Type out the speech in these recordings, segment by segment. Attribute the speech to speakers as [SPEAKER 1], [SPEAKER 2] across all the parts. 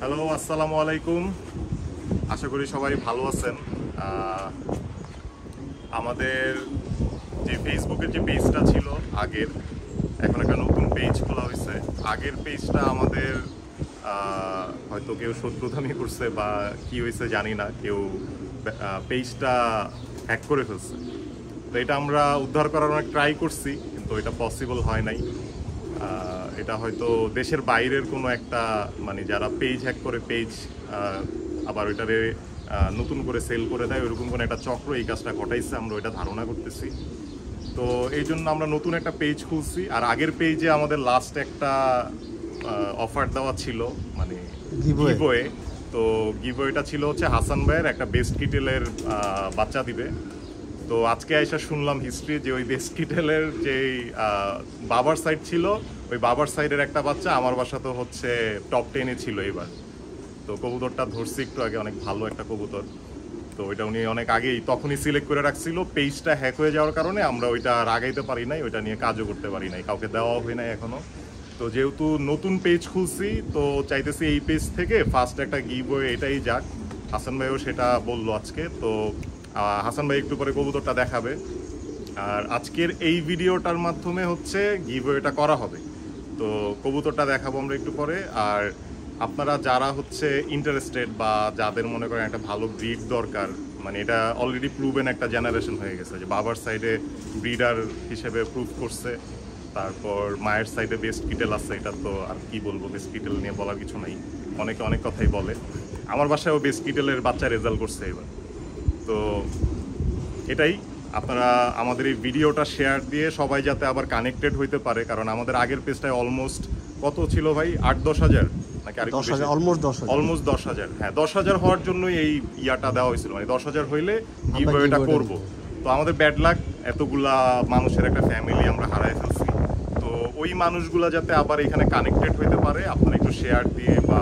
[SPEAKER 1] Hello, আসসালামু আলাইকুম। আশা করি সবাই ভালো আছেন। আমাদের যে ফেসবুকের যে পেজটা ছিল আগের, এখন একটা নতুন পেজ খোলা হয়েছে। আগের পেজটা আমাদের হয়তো কেউ শত্রুতামি করছে বা কি হয়েছে জানি না, কেউ পেজটা হ্যাক করে ফেলছে। তো এটা আমরা উদ্ধার করার অনেক ট্রাই করছি, কিন্তু এটা পসিবল হয় নাই। এটা হয়তো দেশের বাইরের কোনো একটা, মানে যারা পেজ হ্যাক করে পেজ আবার ওইটারে নতুন করে সেল করে দেয়, ওইরকম কোনো একটা চক্র এই কাজটা ঘটাইছে, আমরা ওইটা ধারণা করতেছি। তো এই জন্য আমরা নতুন একটা পেজ খুলছি। আর আগের পেজে আমাদের লাস্ট একটা অফার দেওয়া ছিল, মানে গিভওয়ে। তো গিভওয়েটা ছিল হচ্ছে হাসান ভাইয়ের একটা বেস্ট কিটেলের বাচ্চা দিবে। তো আজকে আইসা শুনলাম হিস্ট্রি যে ওই বেস্ট কিটেলের যেই বাবার সাইড ছিল, ওই বাবার সাইডের একটা বাচ্চা আমার বাসা তো হচ্ছে টপ 10-এ ছিল এবার। তো কবুতরটা ধরছি একটু আগে, অনেক ভালো একটা কবুতর। তো ওইটা উনি অনেক আগেই তখনই সিলেক্ট করে রাখছিল। পেজটা হ্যাক হয়ে যাওয়ার কারণে আমরা ওইটা আর আগাইতে পারি নাই, ওইটা নিয়ে কাজও করতে পারি নাই, কাউকে দেওয়া হয় নাই এখনো। তো যেহেতু নতুন পেজ খুলছি, তো চাইতেছি এই পেজ থেকে ফার্স্ট একটা গিভওয়ে এটাই যাক। হাসান ভাইও সেটা বললো আজকে। তো হাসান ভাই একটু পরে কবুতরটা দেখাবে। আর আজকের এই ভিডিওটার মাধ্যমে হচ্ছে গিভওয়েটা করা হবে। তো কবুতরটা দেখাবো আমরা একটু পরে। আর আপনারা যারা হচ্ছে ইন্টারেস্টেড বা যাদের মনে করেন একটা ভালো ব্রিড দরকার, মানে এটা অলরেডি প্রুভেন একটা জেনারেশন হয়ে গেছে যে বাবার সাইডে ব্রিডার হিসেবে প্রুভ করছে, তারপর মায়ের সাইডে বেস্ট কিটেল আছে। এটা তো আর কি বলবো, বেস্ট কিটেল নিয়ে বলার কিছু নাই, অনেকে অনেক কথাই বলে। আমার বাসায়ও বেস্ট কিটেলের বাচ্চা রেজাল্ট করছে এবার। তো এটাই, আপনারা আমাদের এই ভিডিওটা শেয়ার দিয়ে সবাই যাতে আবার কানেক্টেড হইতে পারে, কারণ আমাদের আগের পেজটায় অলমোস্ট কত ছিল ভাই, 8-10 হাজার নাকি আরেকটু বেশি? অলমোস্ট 10,000। হ্যাঁ, 10,000 হওয়ার জন্যই এই ইয়াটা দেওয়া হয়েছিল, মানে 10,000 হইলে গিভওয়েটা করব। তো আমাদের ব্যাড লাক, এতগুলা মানুষের একটা ফ্যামিলি আমরা হারাই ফেলছি। তো ওই মানুষগুলা যাতে আবার এখানে কানেক্টেড হইতে পারে, আপনারা একটু শেয়ার দিয়ে বা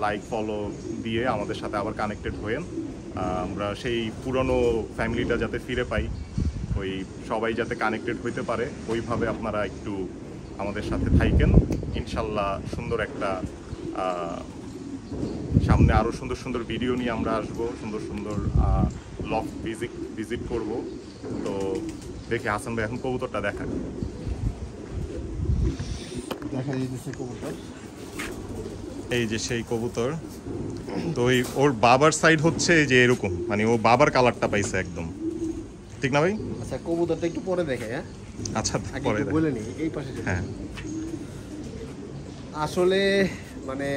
[SPEAKER 1] লাইক ফলো দিয়ে আমাদের সাথে আবার কানেক্টেড হয়েন। আমরা সেই পুরনো ফ্যামিলিটা যাতে ফিরে পাই, ওই সবাই যাতে কানেক্টেড হইতে পারে, ওইভাবে আপনারা একটু আমাদের সাথে থাকেন। ইনশাল্লাহ সুন্দর একটা সামনে আরও সুন্দর সুন্দর ভিডিও নিয়ে আমরা আসবো, সুন্দর সুন্দর লফট ভিজিট করব। তো দেখি হাসান ভাই এখন কবুতরটা দেখা
[SPEAKER 2] দিতেছে কবুতর।
[SPEAKER 1] এই যে সেই কবুতর। তো ওর বাবার সাইড হচ্ছে যে এরকম, মানে ও বাবার কালারটা পাইছে একদম, ঠিক না ভাই?
[SPEAKER 2] আচ্ছা, কবুতরটা একটু পরে দেখাই। হ্যাঁ,
[SPEAKER 1] আচ্ছা,
[SPEAKER 2] পরে বলে নি এই পাশে।
[SPEAKER 1] হ্যাঁ,
[SPEAKER 2] আসলে মানে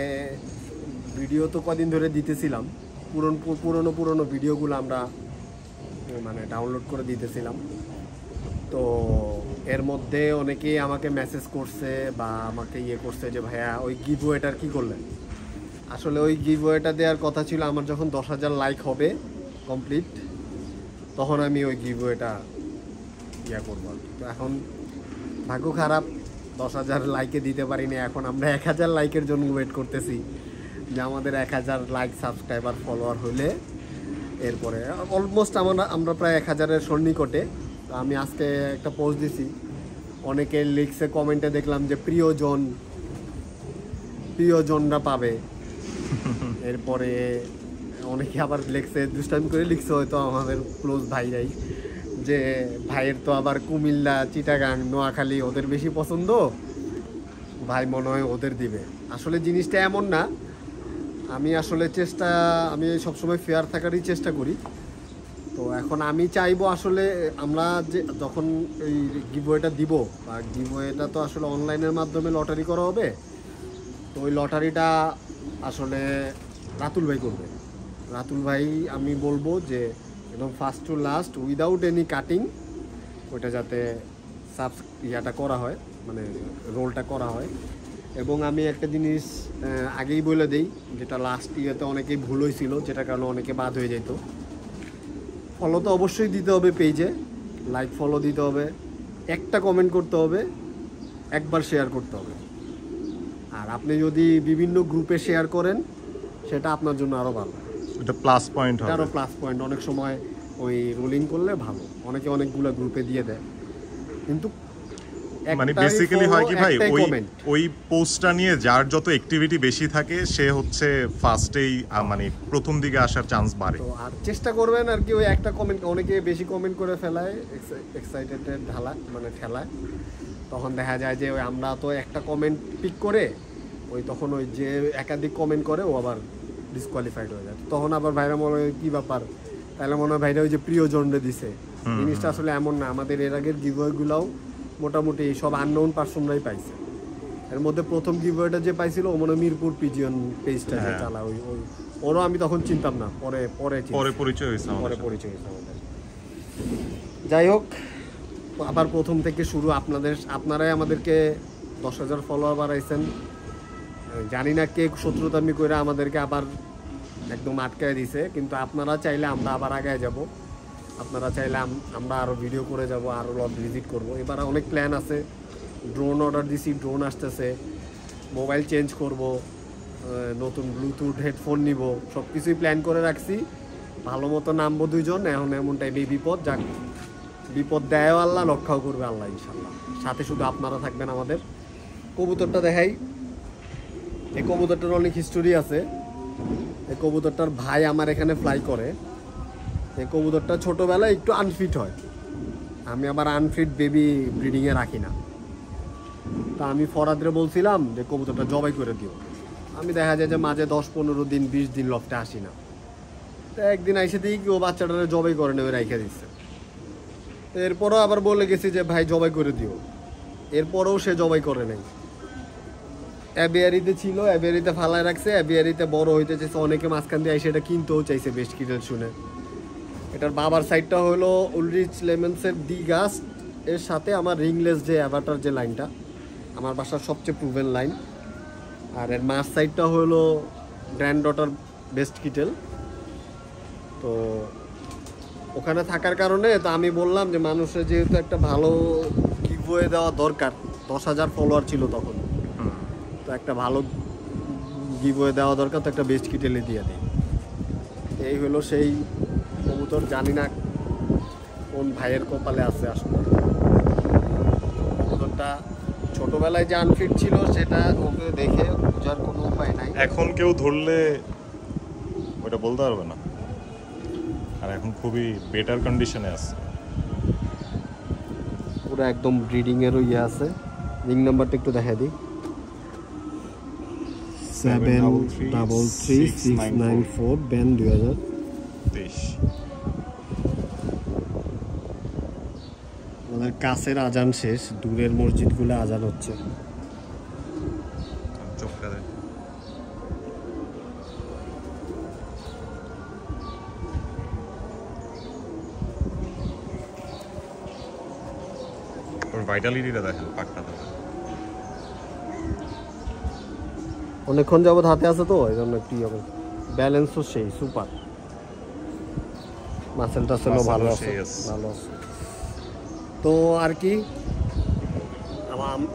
[SPEAKER 2] ভিডিও তো কদিন ধরে দিতেছিলাম, পুরনো ভিডিওগুলো আমরা মানে ডাউনলোড করে দিতেছিলাম। তো এর মধ্যে অনেকেই আমাকে মেসেজ করছে বা আমাকে করছে যে ভাইয়া ওই গিভওয়েটার কি করলেন। আসলে ওই গিভওয়েটা দেওয়ার কথা ছিল আমার যখন 10,000 লাইক হবে কমপ্লিট, তখন আমি ওই গিভওয়েটা করব। তো এখন ভাগ্য খারাপ, 10,000 লাইকে দিতে পারিনি। এখন আমরা 1,000 লাইকের জন্য ওয়েট করতেছি, যে আমাদের 1,000 লাইক সাবস্ক্রাইবার ফলোয়ার হলে এরপরে অলমোস্ট আমরা প্রায় 1,000-এর সন্নিকটে। তো আমি আজকে একটা পোস্ট দিছি, অনেকে লিখছে কমেন্টে, দেখলাম যে প্রিয়জনরা পাবে। এরপরে অনেকে আবার লিখছে, দুষ্টামি করে লিখছে হয়তো আমাদের ক্লোজ ভাইরাই, যে ভাইয়ের তো আবার কুমিল্লা, চিটাগাং, নোয়াখালী ওদের বেশি পছন্দ, ভাই মনে হয় ওদের দিবে। আসলে জিনিসটা এমন না। আমি আসলে আমি সবসময় ফেয়ার থাকারই চেষ্টা করি। তো এখন আমি চাইবো আসলে আমরা যে যখন এই গিভওয়েটা দিব, বা গিভওয়েটা তো আসলে অনলাইনের মাধ্যমে লটারি করা হবে। তো ওই লটারিটা আসলে রাতুল ভাই করবে। রাতুল ভাই আমি বলবো যে একদম first to last without any cutting ওইটা যাতে ইয়াটা করা হয়, মানে রোলটা করা হয়। এবং আমি একটা জিনিস আগেই বলে দিই, যেটা লাস্ট ইয়াতে অনেকেই ভুল হয়েছিল, যেটার কারণে অনেকে বাদ হয়ে যেত। ফলো তো অবশ্যই দিতে হবে পেজে, লাইক ফলো দিতে হবে, একটা কমেন্ট করতে হবে, একবার শেয়ার করতে হবে। আর আপনি যদি বিভিন্ন গ্রুপে শেয়ার করেন, সেটা আপনার জন্য আরও ভালো,
[SPEAKER 1] এটা প্লাস পয়েন্ট হবে,
[SPEAKER 2] আরও প্লাস পয়েন্ট। অনেক সময় ওই রোলিং করলে ভালো, অনেকে অনেকগুলো গ্রুপে দিয়ে দেয়, কিন্তু
[SPEAKER 1] মানে
[SPEAKER 2] একটাই
[SPEAKER 1] বেসিক্যালি
[SPEAKER 2] follow,
[SPEAKER 1] হয় কি ভাই,
[SPEAKER 2] একটাই
[SPEAKER 1] ওই
[SPEAKER 2] comment।
[SPEAKER 1] ওই পোস্টটা নিয়ে যার যত অ্যাক্টিভিটি বেশি থাকে সে হচ্ছে ফার্স্টেই মানে প্রথম দিকে আসার চান্স বাড়ে।
[SPEAKER 2] তো আর চেষ্টা করবেন আর কি ওই একটা কমেন্ট, অনেকে বেশি কমেন্ট করে ফেলায়, এক্সাইটেডের ঢালা মানে ঠেলায়, তখন দেখা যায় যে ওই আমরা তো একটা কমেন্ট পিক করে ওই তখন ওই যে একাধিক কমেন্ট করে ও আবার ডিসকোয়ালিফাইড হয়ে যায়, তখন আবার ভাইরা মনে হয় কী ব্যাপার, তাহলে মনে হয় ভাইরা ওই যে প্রিয় জন্ডে দিছে। জিনিসটা আসলে এমন না, আমাদের এর আগের গিভওয়েগুলোও মোটামুটি সব আননোন পার্সনরাই পাইছে। এর মধ্যে প্রথম গিভওয়েটা যে পাইছিল ও মনে হয় মিরপুর পিজিয়ন পেজটা যে চালা, ওই ওই ওরও আমি তখন চিনতাম না, পরে পরে
[SPEAKER 1] পরে পরিচয় হয়েছে
[SPEAKER 2] পরে
[SPEAKER 1] আমাদের।
[SPEAKER 2] পরিচয় হয়েছে আমাদের। যাই হোক, আবার প্রথম থেকে শুরু, আপনারাই আমাদেরকে 10,000 ফলোয়ার বাড়াইছেন। জানি না কে শত্রুতামি করে আমাদেরকে আবার একদম আটকায় দিছে, কিন্তু আপনারা চাইলে আমরা আবার আগায় যাব, আপনারা চাইলে আমরা আরও ভিডিও করে যাব, আরও লট ভিজিট করব। এবার অনেক প্ল্যান আছে, ড্রোন অর্ডার দিছি, ড্রোন আসতেছে, মোবাইল চেঞ্জ করব, নতুন ব্লুটুথ হেডফোন নিব, সব কিছুই প্ল্যান করে রাখছি। ভালো মতো নামবো দুইজন, এখন এমন টাইপের বিপদ, যাক বিপদ দেয়ও আল্লাহ, রক্ষাও করবে আল্লাহ ইনশাল্লাহ। সাথে শুধু আপনারা থাকবেন আমাদের। কবুতরটা দেখাই, এই কবুতরটার অনেক হিস্টোরি আছে। এই কবুতরটার ভাই আমার এখানে ফ্লাই করে। এই কবুতরটা ছোটোবেলায় একটু আনফিট হয়, আমি আবার আনফিট বেবি ব্রিডিংয়ে রাখি না। তা আমি ফরাদরে বলছিলাম যে কবুতরটা জবাই করে দিও। আমি দেখা যায় যে মাঝে 10-15 দিন 20 দিন লফটে আসি না, তো একদিন আইসে দিই কি ও বাচ্চাটারে জবাই করে নেবে, রেখে দিচ্ছে। তো এরপরও আবার বলে গেছি যে ভাই জবাই করে দিও, এরপরেও সে জবাই করে নাই। অ্যাবিয়ারিতে ছিল, অ্যাবিয়ারিতে ফালায় রাখছে, অ্যাবিয়ারিতে বড় হইতে চাইছে, অনেকে মাঝখান দিয়ে এসে এটা কিনতেও চাইছে বেস্ট কিটেল শুনে। এটার বাবার সাইডটা হলো উলরিচ লেমন্সের ডি গাস্ট, এর সাথে আমার রিংলেস যে অ্যাভাটার যে লাইনটা আমার বাসার সবচেয়ে প্রুভেন লাইন, আর এর মার সাইডটা হলো গ্র্যান্ড ডটার বেস্ট কিটেল। তো ওখানে থাকার কারণে তো আমি বললাম যে মানুষের যেহেতু একটা ভালো গিভওয়ে দেওয়া দরকার, 10,000 ফলোয়ার ছিল তখন, তো একটা ভালো গিভওয়ে দেওয়া দরকার, তো একটা বেস্ট কিটেলে দিয়ে দিই। এই হলো সেই কবুতর, জানি না কোন ভাইয়ের কপালে আছে আসলে। কবুতরটা ছোটবেলায় যে আনফিট ছিল সেটা ওকে দেখে বোঝার কোনো উপায় নাই।
[SPEAKER 1] এখন কেউ ধরলে ওটা বলতে পারবে না, আর এখন খুবই বেটার কন্ডিশনে আছে।
[SPEAKER 2] পুরো একদম ব্রিডিংয়েরও ইয়ে আছে। রিং নাম্বারটা একটু দেখা দিই, 733694 ব্যান 2023। আমাদের কাছের আজান শেষ, দূরের মসজিদগুলো আজান হচ্ছে।
[SPEAKER 1] ভাইটালিটিটা দেখেন পাকটাতে,
[SPEAKER 2] অনেকক্ষণ যাবত হাতে আছে তো এই জন্য একটু হবে। ব্যালেন্সও সেই সুপার, মাসেল টাসেলও ভালো আছে, ভালো আছে। তো আর কি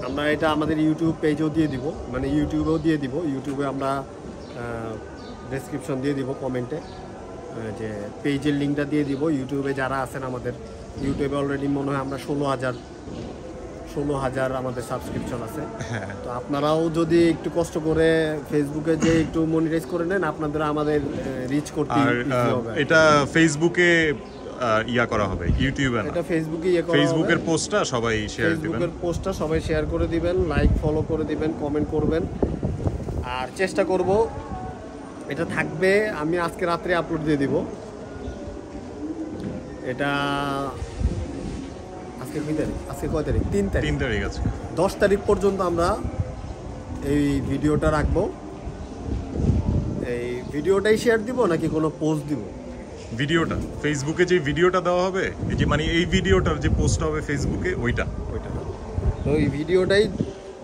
[SPEAKER 2] আমরা এটা আমাদের ইউটিউব পেজেও দিয়ে দিব, মানে ইউটিউবেও দিয়ে দিব। ইউটিউবে আমরা ডেসক্রিপশন দিয়ে দিব কমেন্টে, যে পেজের লিঙ্কটা দিয়ে দিব। ইউটিউবে যারা আছেন আমাদের, ইউটিউবে অলরেডি মনে হয় আমরা 16,000 আমাদের সাবস্ক্রিপশন আছে। তো আপনারাও যদি একটু কষ্ট করে ফেসবুকে যে একটু মনিটাইজ করে নেন, আপনাদের আমাদের রিচ করতে ইজি হবে।
[SPEAKER 1] এটা ফেসবুকে ইয়া করা হবে, ইউটিউবে না,
[SPEAKER 2] এটা ফেসবুকে ইয়ে করা হবে।
[SPEAKER 1] ফেসবুকের পোস্টটা সবাই শেয়ার দিবেন,
[SPEAKER 2] ফেসবুকের পোস্টটা সবাই শেয়ার করে দিবেন, লাইক ফলো করে দিবেন, কমেন্ট করবেন। আর চেষ্টা করব এটা থাকবে, আমি আজকে রাত্রে আপলোড দিয়ে দিব। এটা আজকে কয় তারিখ? আজকে কয় তারিখ? 3 তারিখ
[SPEAKER 1] আছে।
[SPEAKER 2] 10 তারিখ পর্যন্ত আমরা এই ভিডিওটা রাখবো। এই ভিডিওটাই শেয়ার দিব নাকি কোনো পোস্ট দিব?
[SPEAKER 1] ভিডিওটা ফেসবুকে যে ভিডিওটা দেওয়া হবে, এই যে মানে এই ভিডিওটার যে পোস্ট হবে ফেসবুকে, ওইটা।
[SPEAKER 2] তো এই ভিডিওটাই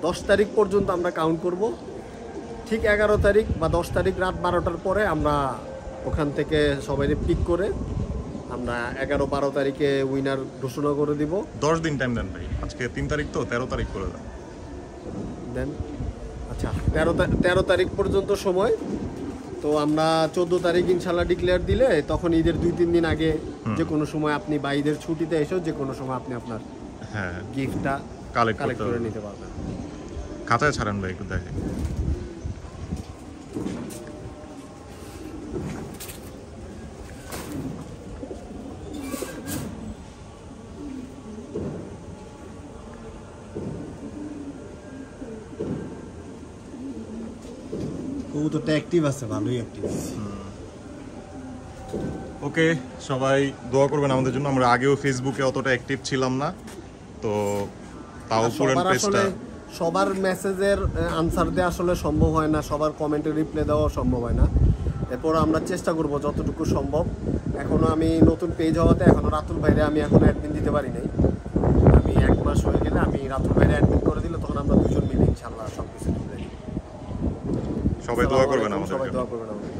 [SPEAKER 2] 10 তারিখ পর্যন্ত আমরা কাউন্ট করব। ঠিক 11 তারিখ বা 10 তারিখ রাত 12টার পরে আমরা ওখান থেকে সবাই পিক করে আমরা 11-12 তারিখে উইনার ঘোষণা করে দিব।
[SPEAKER 1] 10 দিন টাইম দেন ভাই, আজকে 3 তারিখ তো 13 তারিখ করে দেন।
[SPEAKER 2] আচ্ছা, 13 তারিখ পর্যন্ত সময়। তো আমরা 14 তারিখ ইনশাল্লাহ ডিক্লেয়ার দিলে তখন ঈদের 2-3 দিন আগে যে কোনো সময় আপনি বা ঈদের ছুটিতে এসেও যে কোনো সময় আপনি আপনার গিফটটা
[SPEAKER 1] কালেক্ট
[SPEAKER 2] কালেক্ট
[SPEAKER 1] করতে
[SPEAKER 2] করে
[SPEAKER 1] পারবে।
[SPEAKER 2] নিতে পারবেন।
[SPEAKER 1] খাঁচায় ছাড়েন ভাই, একটু দেখে।
[SPEAKER 3] কবুতরটা অ্যাক্টিভ আছে, ভালোই অ্যাক্টিভ।
[SPEAKER 1] ওকে, সবাই দোয়া করবেন আমাদের জন্য। আমরা আগেও ফেসবুকে অতটা অ্যাক্টিভ ছিলাম না, তো তাও
[SPEAKER 2] আর
[SPEAKER 1] পুরান
[SPEAKER 2] সবার
[SPEAKER 1] পেজটা
[SPEAKER 2] আসলে সবার মেসেজের আনসার দেওয়া আসলে সম্ভব হয় না, সবার কমেন্টে রিপ্লাই দেওয়া সম্ভব হয় না। এরপর আমরা চেষ্টা করব যতটুকু সম্ভব। এখনো আমি নতুন পেজ হওয়াতে এখনো রাতুল ভাইরে আমি এখনো অ্যাডমিন দিতে পারি নাই। আমি 1 মাস হয়ে গেলে আমি রাতুল ভাইরে অ্যাডমিন করে দিলে তখন আমরা দুজন মিলে ইনশাআল্লাহ সব কিছু ঠিক হয়ে যাবে।
[SPEAKER 1] সবাই দোয়া করবেন
[SPEAKER 2] আসসালামু আলাইকুম,
[SPEAKER 1] আমাদের
[SPEAKER 2] সবাই
[SPEAKER 1] জন্য।
[SPEAKER 2] দোয়া করবেন আমাদের জন্য।